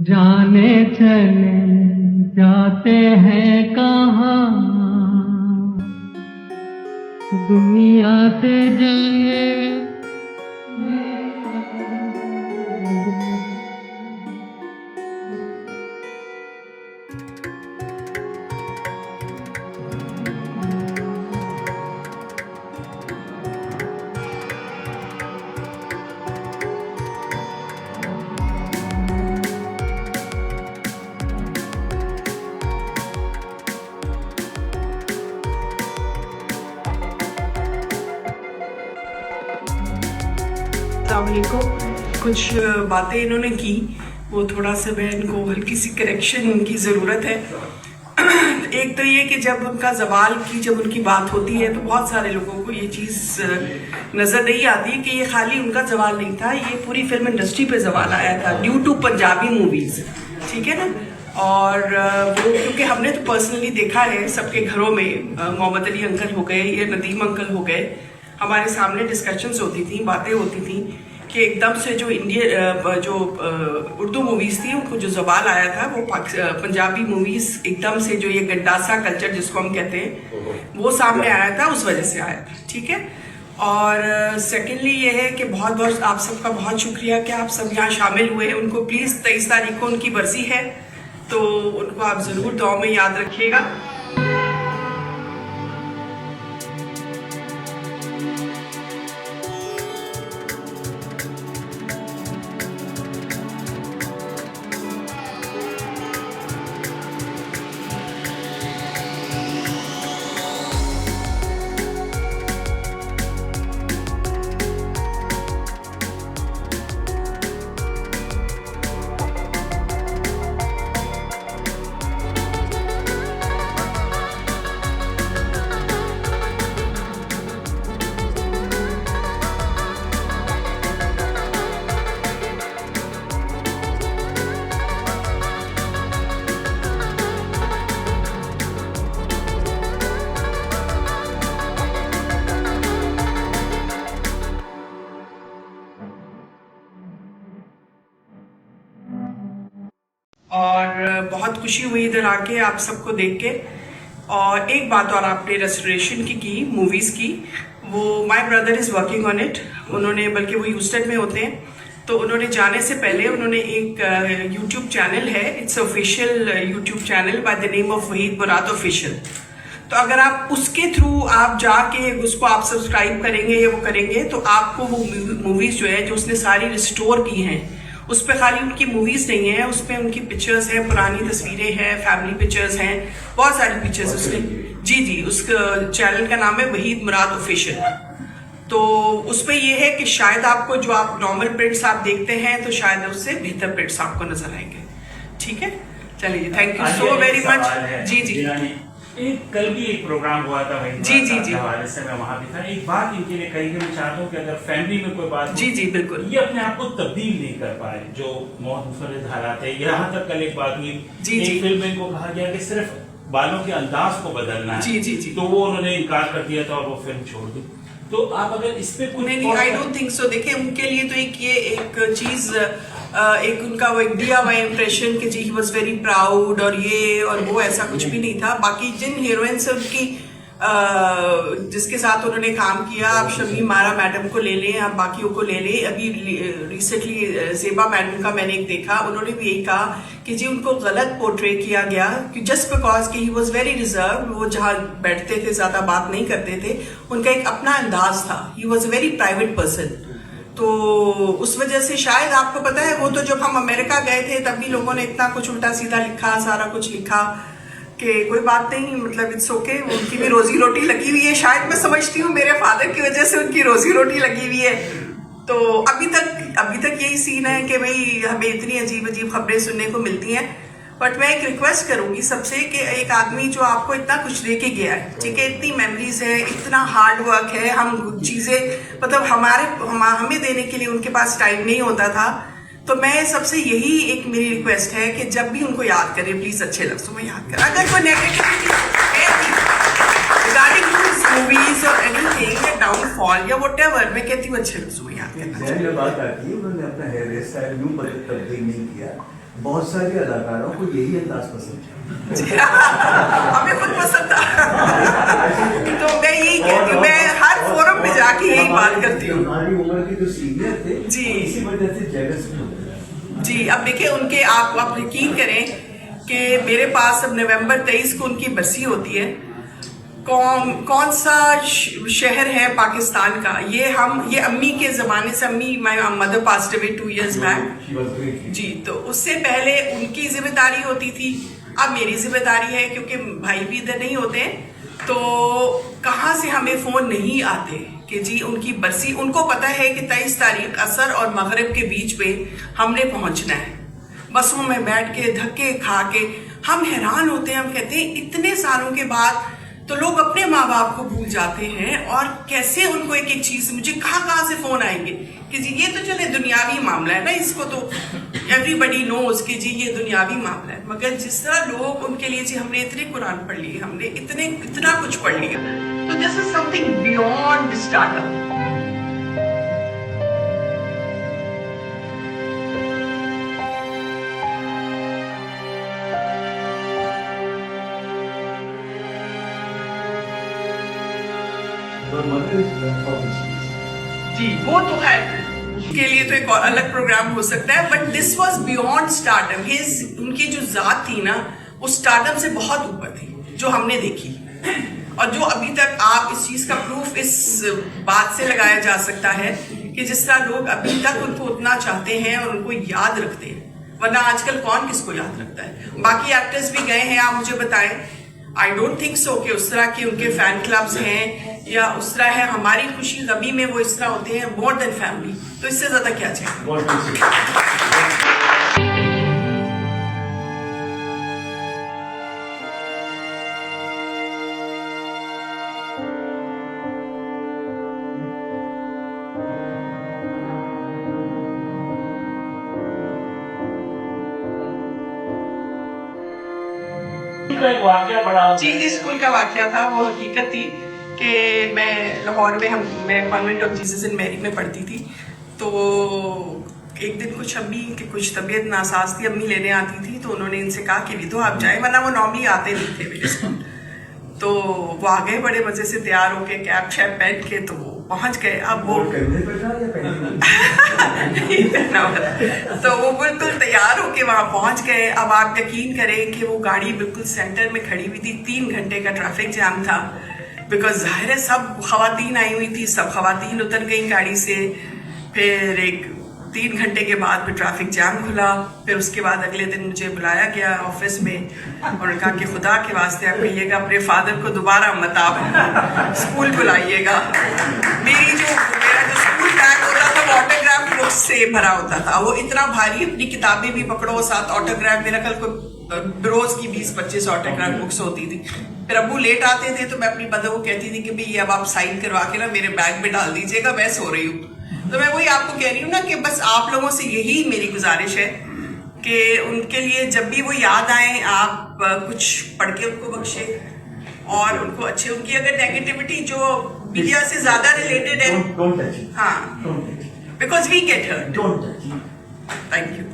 जाने चले जाते हैं कहाँ, दुनिया से जाए। को कुछ बातें इन्होंने की, वो थोड़ा सा बहन को हल्की सी करेक्शन की ज़रूरत है। एक तो ये कि जब उनका जवाल की जब उनकी बात होती है तो बहुत सारे लोगों को ये चीज़ नज़र नहीं आती कि ये खाली उनका जवाल नहीं था, ये पूरी फिल्म इंडस्ट्री पे जवाल आया था ड्यू टू पंजाबी मूवीज़, ठीक है ना। और वो क्योंकि हमने तो पर्सनली देखा है सबके घरों में, मोहम्मद अली अंकल हो गए, ये नदीम अंकल हो गए, हमारे सामने डिस्कशंस होती थी, बातें होती थी कि एकदम से जो उर्दू मूवीज़ थी उनको जो जवाल आया था वो पंजाबी मूवीज़ एकदम से जो ये गड्डासा कल्चर जिसको हम कहते हैं वो सामने आया था, उस वजह से आया था, ठीक है। और सेकेंडली ये है कि बहुत बहुत आप सबका बहुत शुक्रिया कि आप सब यहाँ शामिल हुए। उनको प्लीज़ 23 तारीख को उनकी बरसी है तो उनको आप ज़रूर दुआ में याद रखिएगा। और बहुत खुशी हुई इधर आके आप सबको देख के। और एक बात और आपने रेस्टोरेशन की मूवीज़ की, वो my brother is working on it. उन्होंने, बल्कि वो ह्यूस्टन में होते हैं, तो उन्होंने जाने से पहले उन्होंने एक यूट्यूब चैनल है, it's official YouTube channel by the name of Waheed Murad official. तो अगर आप उसके थ्रू आप जाके उसको आप सब्सक्राइब करेंगे या वो करेंगे तो आपको वो मूवीज़ जो है जो उसने सारी रिस्टोर की हैं, उस पर खाली उनकी मूवीज़ नहीं है, उस पर उनकी पिक्चर्स हैं, पुरानी तस्वीरें हैं, फैमिली पिक्चर्स हैं, बहुत सारी पिक्चर्स उसने। जी उस चैनल का नाम है वहीद मुराद ऑफिशियल। तो उस पर यह है कि शायद आपको जो आप नॉर्मल प्रिंट्स आप देखते हैं तो शायद उससे बेहतर प्रिंट्स आपको नजर आएंगे, ठीक है। चलिए, thank you so very much. जी कल भी एक प्रोग्राम हुआ था जी हवाले से, मैं वहाँ भी था। एक बात इनके लिए कही कि मैं चाहता हूँ कि अगर फैमिली में कोई बात जी बिल्कुल, ये अपने आप को तब्दील नहीं कर पाए, जो मौत मुफर्रिद हालात है। यहाँ तक कल एक बात हुई, एक फिल्म में इनको कहा गया कि सिर्फ बालों के अंदाज को बदलना है, जी तो वो उन्होंने इनकार कर दिया था और वो फिल्म छोड़ दी। तो आप अगर इस पे कुछ नहीं, आई डोंट थिंक सो। देखिए, उनके लिए तो एक चीज, एक उनका वो एक दिया हुआ इम्प्रेशन कि जी ही वॉज वेरी प्राउड और ये और वो, ऐसा कुछ भी नहीं था। बाकी जिन हीरोइन से उनकी जिसके साथ उन्होंने काम किया, आप शमी मारा मैडम को ले लें, आप बाकियों को ले लें। अभी रिसेंटली ज़ेबा मैडम का मैंने एक देखा, उन्होंने भी यही कहा कि जी उनको गलत पोर्ट्रे किया गया कि जस्ट बिकॉज कि ही वॉज वेरी रिजर्व, वो जहाँ बैठते थे ज़्यादा बात नहीं करते थे, उनका एक अपना अंदाज था, he was a very private person. तो उस वजह से शायद आपको पता है, वो तो जब हम अमेरिका गए थे तब भी लोगों ने इतना कुछ उल्टा सीधा लिखा, सारा कुछ लिखा कि कोई बात नहीं, मतलब इट्स ओके, उनकी भी रोजी रोटी लगी हुई है। शायद मैं समझती हूँ मेरे फादर की वजह से उनकी रोजी रोटी लगी हुई है। तो अभी तक यही सीन है कि भाई हमें इतनी अजीब खबरें सुनने को मिलती हैं। बट मैं एक रिक्वेस्ट करूंगी सबसे कि एक आदमी जो आपको इतना कुछ दे के गया है, ठीक है, इतनी मेमोरीज है, इतना हार्ड वर्क है, हम चीजें मतलब हमें देने के लिए उनके पास टाइम नहीं होता था। तो मैं सबसे यही एक मेरी रिक्वेस्ट है कि जब भी उनको याद करें प्लीज अच्छे लफ्जों में याद करें। अगर कोई नेगेटिविटी रिगार्डिंग मूवीज और एनीथिंग या डाउनफॉल या व्हाटएवर, मैं कहती हूँ अच्छे लफ्जों में याद करना चाहिए। बात आती है, उन्होंने अपना हेयर स्टाइल यूं तब्दील नहीं किया बहुत सारे अदाकारों को यही अंदाज पसंद है। हमें खुद पसंद था। तो मैं यही कहती हूँ, मैं हर फोरम पे जाके यही बात करती हूँ। हमारी उम्र के जो सीनियर थे जी, इसी वजह से जेलस में होते। जी, अब देखिए उनके, आप यकीन करें कि मेरे पास अब नवंबर 23 को उनकी बरसी होती है। कौन सा शहर है पाकिस्तान का, ये अम्मी के जमाने से, अम्मी my mother passed away 2 years back जी, तो उससे पहले उनकी जिम्मेदारी होती थी, अब मेरी जिम्मेदारी है, क्योंकि भाई भी इधर नहीं होते, तो कहाँ से हमें फोन नहीं आते कि जी उनकी बरसी, उनको पता है कि 23 तारीख असर और मगरिब के बीच में हमने पहुंचना है। बसों में बैठ के धक्के खा के हम हैरान होते हैं, हम कहते हैं इतने सालों के बाद तो लोग अपने माँ बाप को भूल जाते हैं, और कैसे उनको एक एक चीज, मुझे कहाँ से फोन आएंगे कि जी ये तो चले दुनियावी मामला है ना, इसको तो एवरीबडी नोज कि जी ये दुनियावी मामला है, मगर जिस तरह लोग उनके लिए, जी हमने इतने कुरान पढ़ लिए, हमने इतना कुछ पढ़ लिया, तो this is something beyond startup. जी वो तो है, के लिए तो एक और अलग प्रोग्राम हो सकता है, but this was beyond startup. उनकी जो जात थी ना, वो स्टार्टअप से बहुत ऊपर थी, जो हमने देखी, और जो अभी तक आप इस चीज का प्रूफ इस बात से लगाया जा सकता है कि जिस तरह लोग अभी तक उनको उतना चाहते हैं और उनको याद रखते हैं, वरना आजकल कौन किसको याद रखता है। बाकी एक्टर्स भी गए हैं, आप मुझे बताएं, आई डोंट थिंक सो कि उस तरह के उनके फैन क्लब्स हैं या उस तरह है, हमारी खुशी गमी में वो इस तरह होते हैं, मोर देन फैमिली, तो इससे ज्यादा क्या चाहिए। जी, स्कूल का वाकया था, वो हकीकत थी कि मैं लाहौर में, मैं convent of Jesus and Mary में पढ़ती थी, तो एक दिन कुछ अम्मी की कुछ तबीयत नासाज थी, अम्मी लेने आती थी, तो उन्होंने इनसे कहा कि विधो आप जाए, वरना वो नॉर्मली आते नहीं थे मेरे स्कूल। तो वो आ गए बड़े मजे से तैयार होके, कैप शैप पहन के, तो वो पहुंच गए। अब वो तो वो बिल्कुल तैयार होके वहां पहुंच गए। अब आप यकीन करें कि वो गाड़ी बिल्कुल सेंटर में खड़ी हुई थी, 3 घंटे का ट्रैफिक जाम था, बिकॉज जाहिर है सब खवातीन आई हुई थी, सब खवातीन उतर गई गाड़ी से। फिर 3 घंटे के बाद फिर ट्रैफिक जाम खुला। फिर उसके बाद अगले दिन मुझे बुलाया गया ऑफिस में, और कहा कि खुदा के वास्ते आप कहिएगा अपने फादर को दोबारा मत आप स्कूल बुलाइएगा। मेरा जो स्कूल बैग होता था वो ऑटोग्राफ बुक्स से भरा होता था, वो इतना भारी, अपनी किताबें भी पकड़ो, साथ ऑटोग्राफ, मेरा कल को रोज की 20-25 ऑटोग्राफ बुक्स होती थी। फिर अब्बू लेट आते थे तो मैं अपनी मदर को कहती थी कि भाई ये अब आप साइन करवा के ना मेरे बैग में डाल दीजिएगा, मैं सो रही हूँ। तो मैं वही आपको कह रही हूँ ना कि बस आप लोगों से यही मेरी गुजारिश है कि उनके लिए जब भी वो याद आए, आप कुछ पढ़ के उनको बख्शे, और उनको अच्छे, उनकी अगर नेगेटिविटी जो मीडिया से ज्यादा रिलेटेड है, हाँ, because we get hurt. Don't touch. Thank you.